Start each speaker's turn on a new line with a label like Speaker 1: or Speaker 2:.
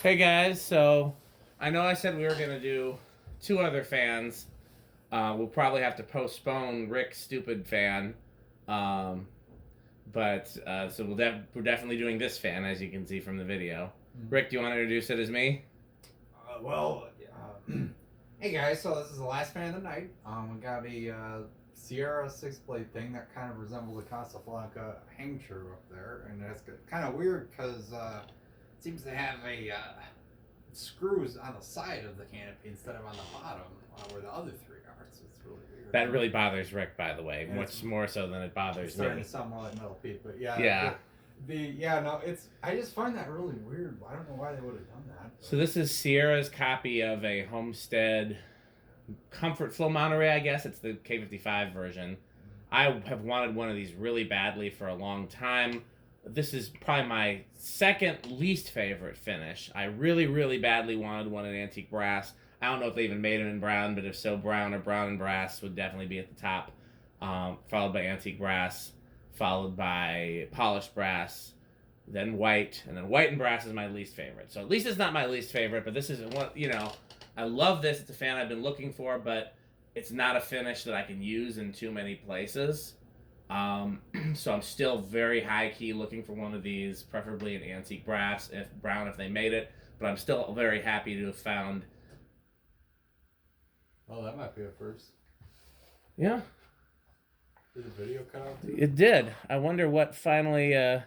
Speaker 1: Hey guys, so I know I said we were gonna do two other fans. We'll probably have to postpone Rick's stupid fan, um, but so we're definitely doing this fan, as you can see from the video. Rick, do you want to introduce it as me?
Speaker 2: Hey guys, so this is the last fan of the night. We got a Sierra 6-blade thing that kind of resembles a Casablanca hang true up there, and that's kind of weird because it seems to have a screws on the side of the canopy instead of on the bottom where the other three are. So it's really weird.
Speaker 1: That really bothers Rick, by the way,
Speaker 2: And
Speaker 1: much more so than it bothers
Speaker 2: it's starting
Speaker 1: me.
Speaker 2: to sound more like Metal Pete, but yeah.
Speaker 1: Yeah.
Speaker 2: I just find that really weird. I don't know why they would have done that.
Speaker 1: So this is Sierra's copy of a Homestead Comfort Flow Monterey, I guess. It's the K55 version. I have wanted one of these really badly for a long time. This is probably my second least favorite finish. I really, really badly wanted one in antique brass. I don't know if they even made them in brown, but if so, brown or brown and brass would definitely be at the top. Followed by antique brass, followed by polished brass, then white, and then white and brass is my least favorite. So at least it's not my least favorite, but this is one, I love this. It's a fan I've been looking for, but it's not a finish that I can use in too many places. So I'm still very high key looking for one of these, preferably an antique brass, if brown if they made it. But I'm still very happy to have found.
Speaker 2: Oh, that might be a first.
Speaker 1: Yeah.
Speaker 2: Did the video cut out too?
Speaker 1: It did. I wonder what finally. Okay.